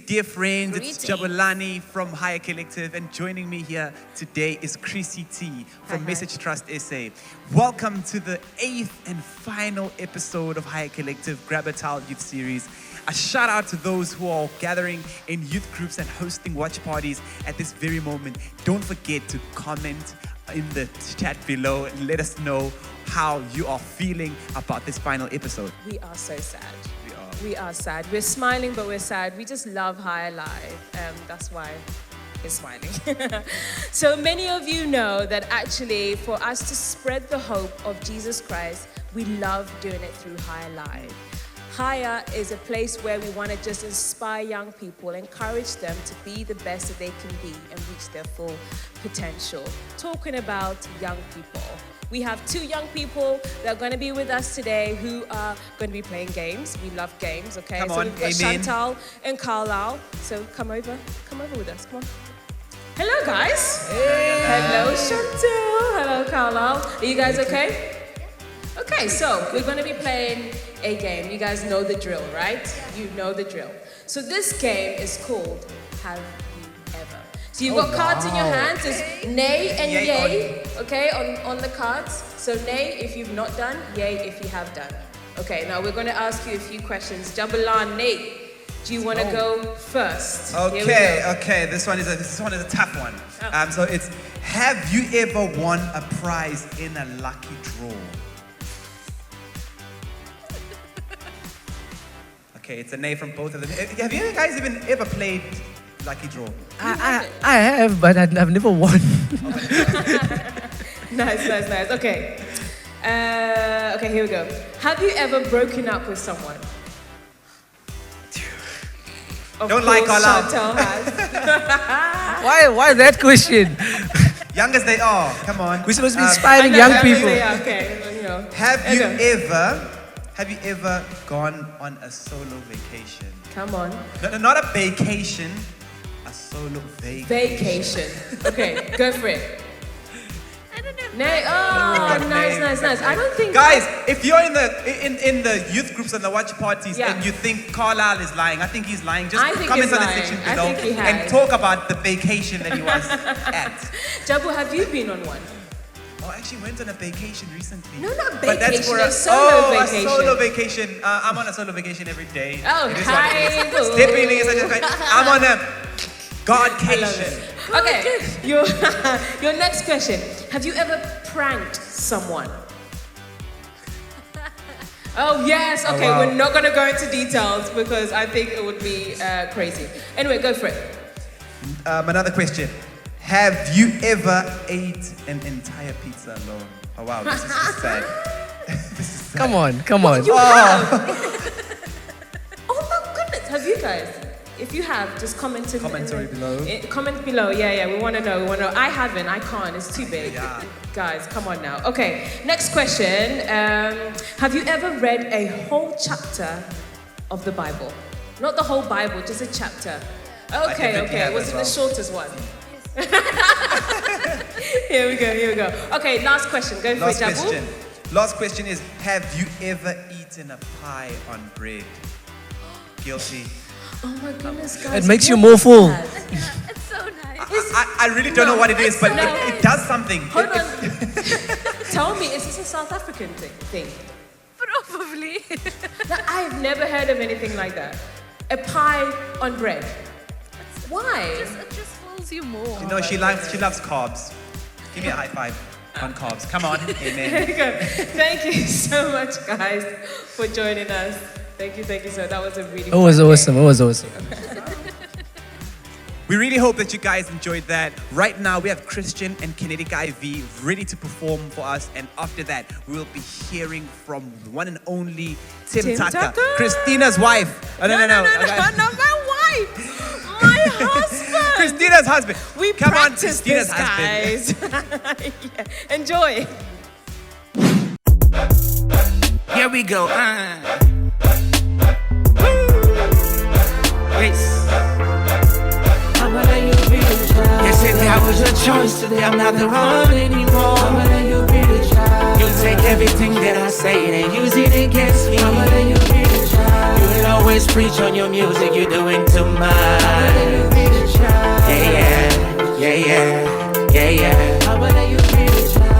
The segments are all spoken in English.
Dear friends, it's Jabulani from Higher Collective, and joining me here today is Chrissy T from Message Trust SA. Welcome to the 8th and final episode of Higher Collective Grab a Towel Youth Series. A shout out to those who are gathering in youth groups and hosting watch parties at this very moment. Don't forget to comment in the chat below and let us know how you are feeling about this final episode. We are so sad. We are sad. We're smiling, but we're sad. We just love Higher Live. That's why we're smiling. So many of you know that actually for us to spread the hope of Jesus Christ, we love doing it through Higher Live. Higher is a place where we want to just inspire young people, encourage them to be the best that they can be and reach their full potential. Talking about young people. We have 2 young people that are going to be with us today who are going to be playing games. We love games, okay? Come so on, we've got amen. Chantal and Carlisle. So come over with us, come on. Hello, guys. Hey. Hello, Chantal. Hello, Carlisle. Are you guys okay? Okay, so we're going to be playing a game. You guys know the drill, right? You know the drill. So this game is called Have You Ever? So you've got cards in your hands. It's nay and yay, okay, on the cards. So nay if you've not done, yay if you have done. Okay, now we're going to ask you a few questions. Jabalan, Nate, do you want to go first? Okay. This one is a tough one. Oh. So it's, have you ever won a prize in a lucky draw? Okay, it's a nay from both of them. Have you guys even ever played lucky draw? I have, but I've never won. Nice. Okay. Okay, here we go. Have you ever broken up with someone? Don't lie, Carla. Chantal has. Why that question? Young as they are, come on. We're supposed to be inspiring young people. Yeah, okay, you know. Have you ever gone on a solo vacation? Come on. No, not a vacation, a solo vacation. Vacation. Okay, go for it. I don't know. Nay. Oh, nice. I don't think. Guys, if you're in the youth groups and the watch parties and you think Carlisle is lying, I think he's lying. Just comment on the section below and talk about the vacation that he was at. Jabu, have you been on one? Oh, I actually went on a vacation recently. No, not vacation. But that's for a solo vacation. A solo vacation. I'm on a solo vacation every day. Oh, hi. Stepping in, I'm on a Godcation. Okay, your next question. Have you ever pranked someone? Oh, yes. Okay, wow. We're not going to go into details because I think it would be crazy. Anyway, go for it. Another question. Have you ever ate an entire pizza alone? Oh, wow, this is just sad. This is sad. Come on. You have? Oh, my goodness. Have you guys? If you have, just comment in below. Comment below. Yeah. We want to know. I haven't. I can't. It's too big. Yeah. Guys, come on now. Okay. Next question. Have you ever read a whole chapter of the Bible? Not the whole Bible, just a chapter. Okay. Was it the shortest one? Here we go. Okay, last question. Go for it, Jabu. Last question is, have you ever eaten a pie on bread? Guilty. Oh my goodness, guys. It makes you more full. It's so nice. I really don't know what it is, but it does something. Hold on. Tell me, is this a South African thing? Probably. No, I've never heard of anything like that. A pie on bread. Why? It just fills you more. You know, she loves carbs. Give me a high five on carbs. Come on. Amen. Thank you so much, guys, for joining us. Thank you. So that was a really It was awesome. We really hope that you guys enjoyed that. Right now, we have Christian and Kinetic IV ready to perform for us. And after that, we will be hearing from the one and only Tim Tucker, Christina's wife. No, not my wife. My husband. Christina's husband. We Come on, practice Christina's this, husband. guys. Yeah. Enjoy. Here we go. Wait. Yesterday I was your choice, today I'm not the one anymore. You take everything that I say and use it against me. You'll always preach on your music, you're doing too much. Yeah.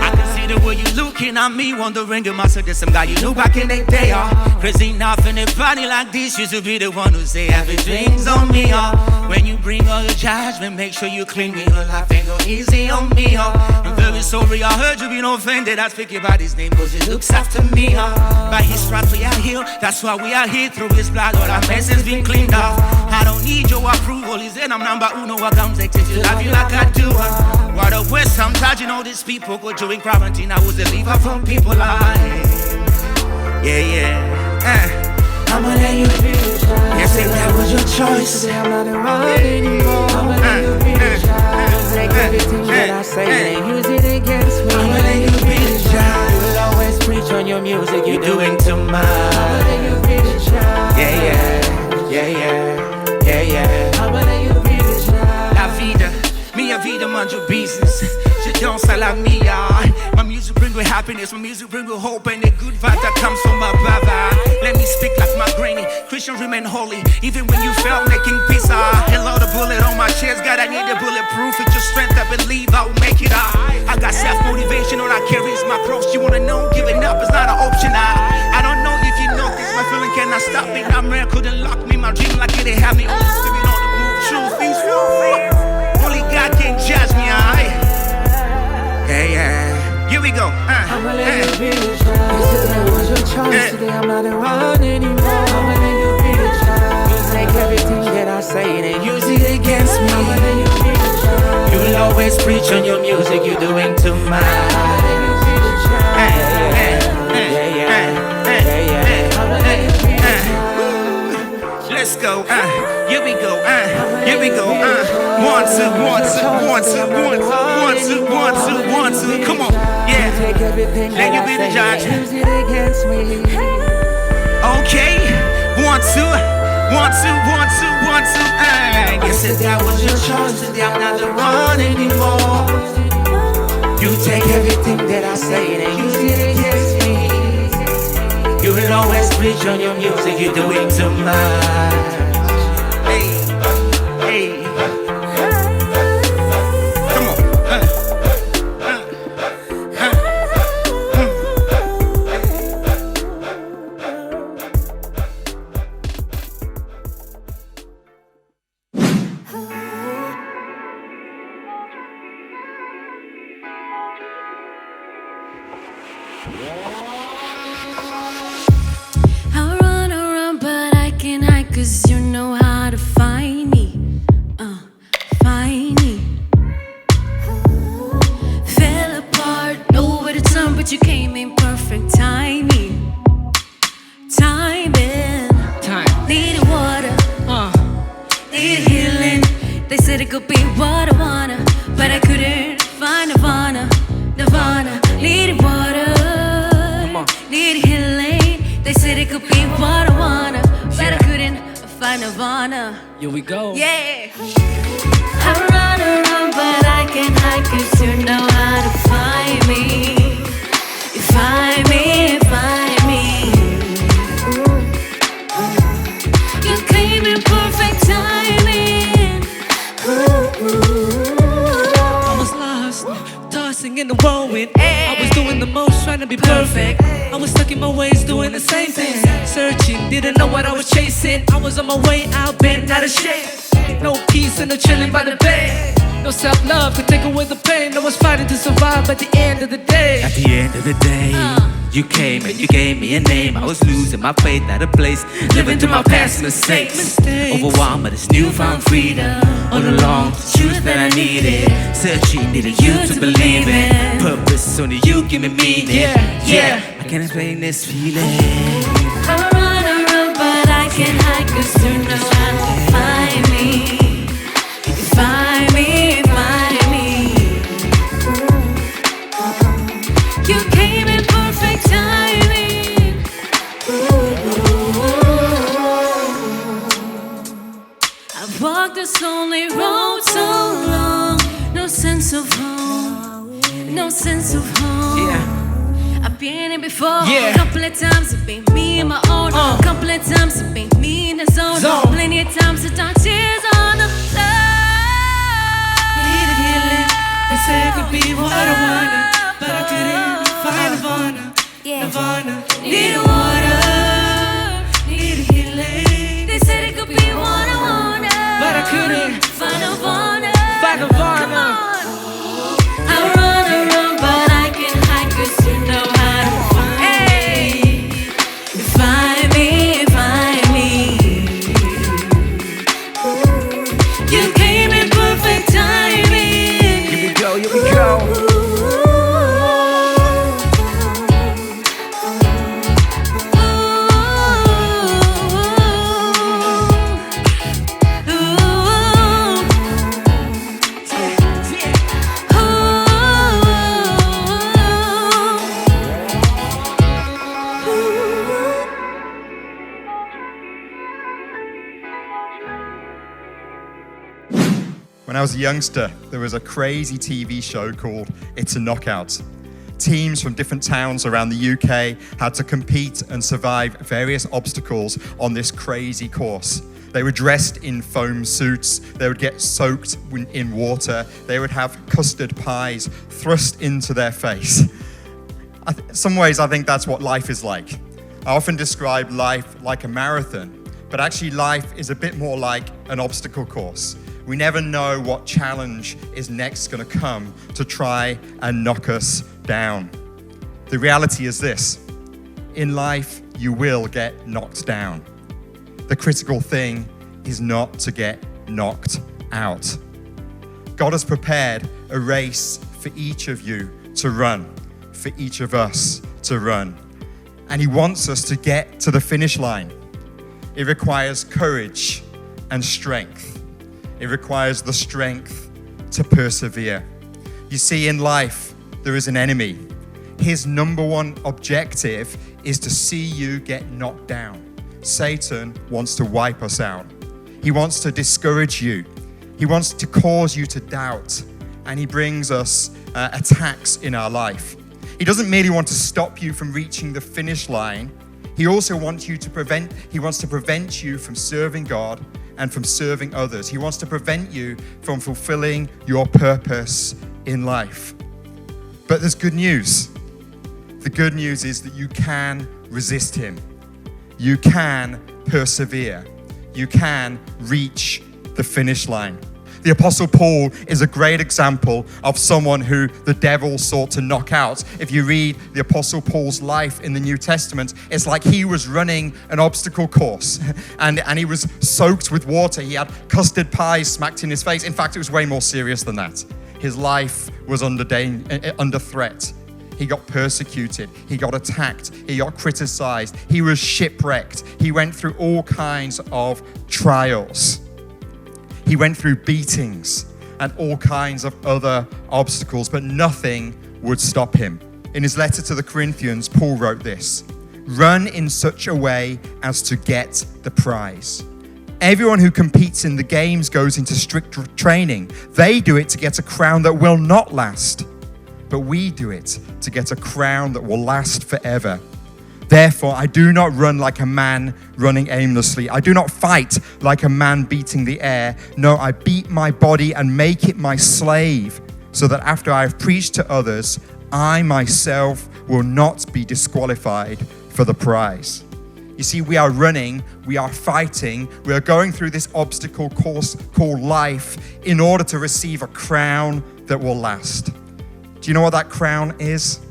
I can see the way you looking at me, wondering if I said there's some guy you knew back in the day. Crazy enough in a party like this, used to be the one who say everything's on me. When you bring all your judgment, make sure you clean me. Your life ain't go easy on me. I'm very sorry, I heard you been offended. I speak about his name, cause he looks after me. By his stripes we are healed, that's why we are here. Through his blood, all our mess has been cleaned off. I don't need your approval, he said I'm number uno. I come take to love you like I do. What a waste, I'm charging all these people. Go during quarantine, I was a leaver from people I'ma let you be the child. Yesterday that was your choice, today I'm not around anymore. I'ma let you be the child. Take everything that I say and use it against me. I'ma let you be the child. You will always preach on your music, you're doing too much. I'ma let you be the child. Yeah. I'ma let you be the child. La vida, mia vida, mind your business. She don't sound like me, My music bring me happiness, my music bring me hope, and the good vibe that comes from above. Let me speak like my granny, Christian remain holy, even when you fell making peace. Hello, the bullet on my chest, God, I need the bulletproof. It's your strength, I believe I will make it. I got self-motivation, all I carry is my cross. You wanna know, giving up is not an option. I don't know if you know this, my feeling cannot stop me. That man couldn't lock me, my dream like it have me. Holy Spirit on the move, truth is true. Only God can judge me, Yeah. Here we go. I'ma let you be the child. Yesterday was your choice, today I'm not around anymore. I'ma let you be the child. You take everything that I say and use it against me. I'ma let you be the child. You will always preach on your music, you're doing too much. I'ma let you be the child. I'ma let you be the child. Let's go. Here we go. Here we go. 1, 2, 1, 2, 1, 2, 1, 2, 1, 2, 1, 2, 1, 2. Come on. Yeah. Let you be the judge. Okay. 1, 2, 1, 2, 1, 2, 1, 2. Yesterday I was your choice, today I'm not the one anymore. You take everything that I say and use it against me. You will always preach on your music, you're doing too much. Hey. Come on. I run, but I can't hide, 'cause you know how to find me. Find me. Fell apart, nowhere to turn, but you came in perfect timing. Needed water, needed healing. They said it could be what I wanna, but I couldn't find Nirvana. Needed water, needed healing. They said it could be what I wanna, but I couldn't find Nirvana. Here we go. Yeah. I run, but I can't hide, 'cause you know how to find me. You find me. You came in perfect timing. I was lost, tossing in the whirlwind. I was doing the most, trying to be perfect. I was stuck in my ways, doing the same thing. Searching, didn't know what I was chasing. I was on my way out, bent out of shape. No peace and no chilling by the bed. No self-love could take away the pain. I was fighting to survive at the end of the day. At the end of the day, you came and you gave me a name. I was losing my faith out of place, living through my past mistakes. Overwhelmed by this newfound freedom. All along, the truth that I needed. Searching, needed you to believe in. Purpose, only you give me meaning. Yeah, I can't explain this feeling. I run, but I can't hide, 'cause you know how to find me. You find sense of home. No sense of home. Yeah. I've been in before. Yeah. Couple of times it been me and my own. Couple of times it been me in the zone. Plenty of times the dark tears on the floor. Need a healing. They said it could be what I wanna, but I couldn't find Nirvana. Nirvana. Need water. Need a healing. They said it could be what I wanna, But I couldn't find Nirvana. find Come Nirvana. on. I run, but I can hide 'cause you know how to find. Find me, find me. You came in perfect timing. Here we go, here we go. When I was a youngster, there was a crazy TV show called It's a Knockout. Teams from different towns around the UK had to compete and survive various obstacles on this crazy course. They were dressed in foam suits, they would get soaked in water, they would have custard pies thrust into their face. Some ways I think that's what life is like. I often describe life like a marathon, but actually life is a bit more like an obstacle course. We never know what challenge is next going to come to try and knock us down. The reality is this: in life, you will get knocked down. The critical thing is not to get knocked out. God has prepared a race for each of you to run, for each of us to run. And He wants us to get to the finish line. It requires courage and strength. It requires the strength to persevere. You see, in life, there is an enemy. His number one objective is to see you get knocked down. Satan wants to wipe us out. He wants to discourage you. He wants to cause you to doubt. And he brings us attacks in our life. He doesn't merely want to stop you from reaching the finish line. He also wants to prevent you from serving God and from serving others. He wants to prevent you from fulfilling your purpose in life. But there's good news. The good news is that you can resist him. You can persevere. You can reach the finish line. The Apostle Paul is a great example of someone who the devil sought to knock out. If you read the Apostle Paul's life in the New Testament, it's like he was running an obstacle course and he was soaked with water. He had custard pies smacked in his face. In fact, it was way more serious than that. His life was under threat. He got persecuted. He got attacked. He got criticized. He was shipwrecked. He went through all kinds of trials. He went through beatings and all kinds of other obstacles, but nothing would stop him. In his letter to the Corinthians, Paul wrote this: "Run in such a way as to get the prize. Everyone who competes in the games goes into strict training. They do it to get a crown that will not last, but we do it to get a crown that will last forever. Therefore, I do not run like a man running aimlessly. I do not fight like a man beating the air. No, I beat my body and make it my slave, so that after I have preached to others, I myself will not be disqualified for the prize." You see, we are running, we are fighting, we are going through this obstacle course called life in order to receive a crown that will last. Do you know what that crown is?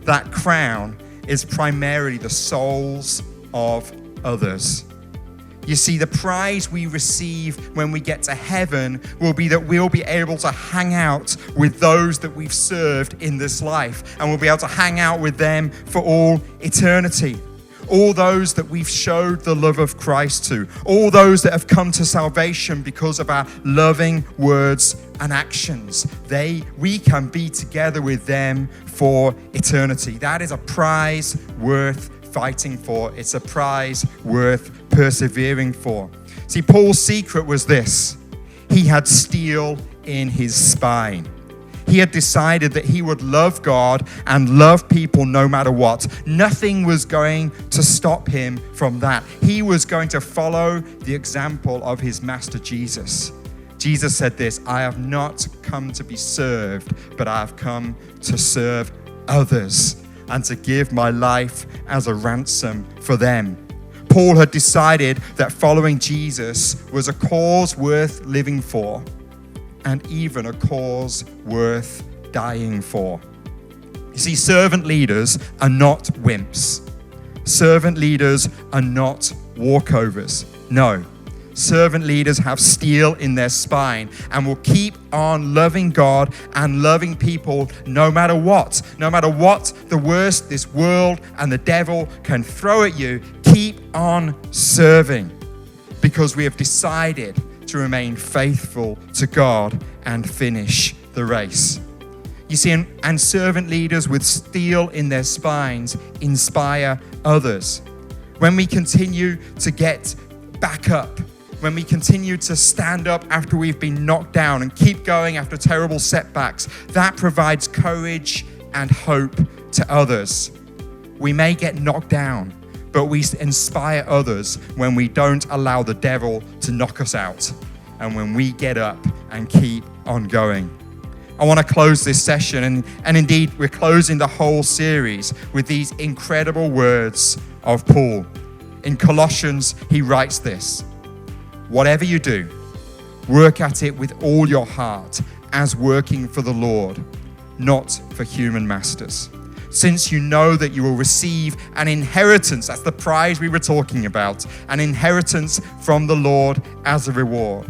That crown is primarily the souls of others. You see, the prize we receive when we get to heaven will be that we'll be able to hang out with those that we've served in this life, and we'll be able to hang out with them for all eternity. All those that we've showed the love of Christ to, all those that have come to salvation because of our loving words and actions, we can be together with them for eternity. That is a prize worth fighting for. It's a prize worth persevering for. See, Paul's secret was this: he had steel in his spine. He had decided that he would love God and love people no matter what. Nothing was going to stop him from that. He was going to follow the example of his master Jesus. Jesus said this, "I have not come to be served, but I have come to serve others and to give my life as a ransom for them." Paul had decided that following Jesus was a cause worth living for, and even a cause worth dying for. You see, servant leaders are not wimps. Servant leaders are not walkovers. No. Servant leaders have steel in their spine and will keep on loving God and loving people no matter what. No matter what the worst this world and the devil can throw at you, keep on serving, because we have decided to remain faithful to God and finish the race. You see, and servant leaders with steel in their spines inspire others. When we continue to get back up, when we continue to stand up after we've been knocked down and keep going after terrible setbacks, that provides courage and hope to others. We may get knocked down, but we inspire others when we don't allow the devil to knock us out and when we get up and keep on going. I want to close this session, and indeed we're closing the whole series with these incredible words of Paul. In Colossians, he writes this, "Whatever you do, work at it with all your heart as working for the Lord, not for human masters. Since you know that you will receive an inheritance," that's the prize we were talking about, "an inheritance from the Lord as a reward.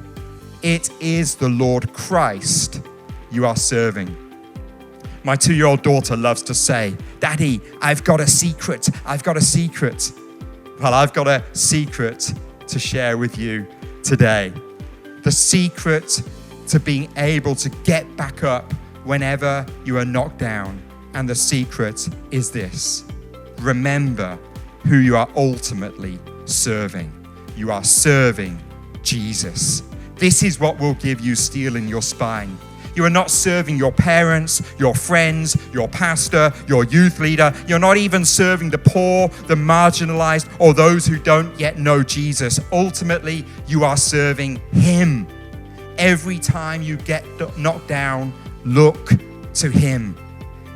It is the Lord Christ you are serving." My 2-year-old daughter loves to say, "Daddy, I've got a secret. I've got a secret." Well, I've got a secret to share with you today. The secret to being able to get back up whenever you are knocked down. And the secret is this: remember who you are ultimately serving. You are serving Jesus. This is what will give you steel in your spine. You are not serving your parents, your friends, your pastor, your youth leader. You're not even serving the poor, the marginalized, or those who don't yet know Jesus. Ultimately, you are serving Him. Every time you get knocked down, look to Him.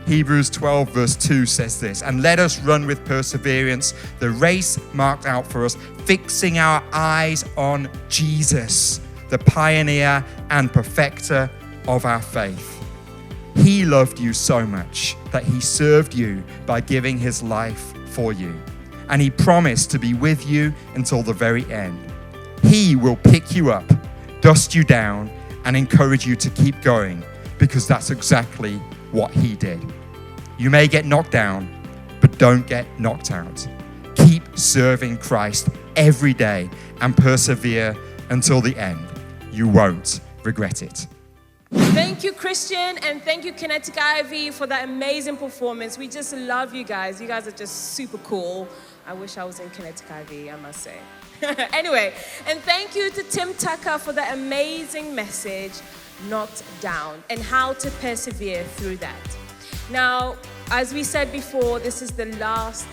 Hebrews 12 verse 2 says this, "And let us run with perseverance the race marked out for us, fixing our eyes on Jesus, the pioneer and perfecter of our faith. He loved you so much that He served you by giving His life for you. And He promised to be with you until the very end. He will pick you up, dust you down, and encourage you to keep going, because that's exactly what He did." You may get knocked down, but don't get knocked out. Keep serving Christ every day and persevere until the end. You won't regret it. Thank you, Christian, and thank you, Kinetic Ivy, for that amazing performance. We just love you guys. You guys are just super cool. I wish I was in Kinetic Ivy, I must say. Anyway, and thank you to Tim Tucker for that amazing message, Knocked Down, and how to persevere through that. Now, as we said before, this is the last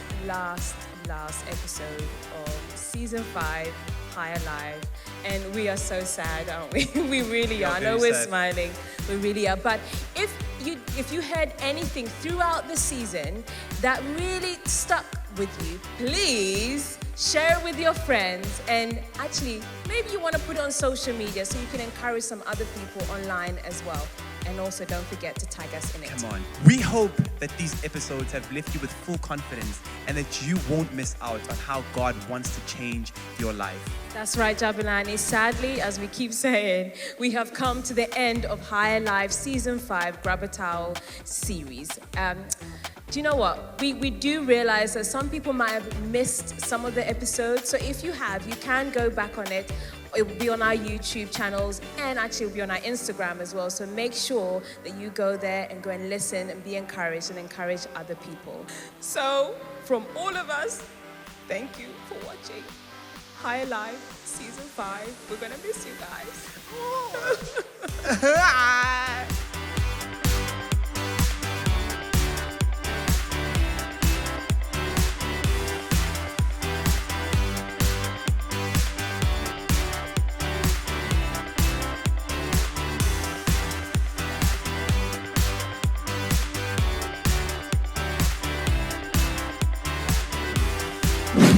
episode of Season 5, Higher Life. And we are so sad, aren't we? We really are. I know we're smiling. We really are. But if you heard anything throughout the season that really stuck with you, please share it with your friends. And actually, maybe you want to put it on social media so you can encourage some other people online as well. And also don't forget to tag us in it. Come on. We hope that these episodes have left you with full confidence and that you won't miss out on how God wants to change your life. That's right, Jabulani. Sadly, as we keep saying, we have come to the end of Higher Life Season 5 Grab a Towel series. Do you know what? We do realize that some people might have missed some of the episodes. So if you have, you can go back on it. It will be on our YouTube channels, and actually it will be on our Instagram as well. So make sure that you go there and go and listen and be encouraged and encourage other people. So from all of us, thank you for watching Higher Life Season 5. We're going to miss you guys.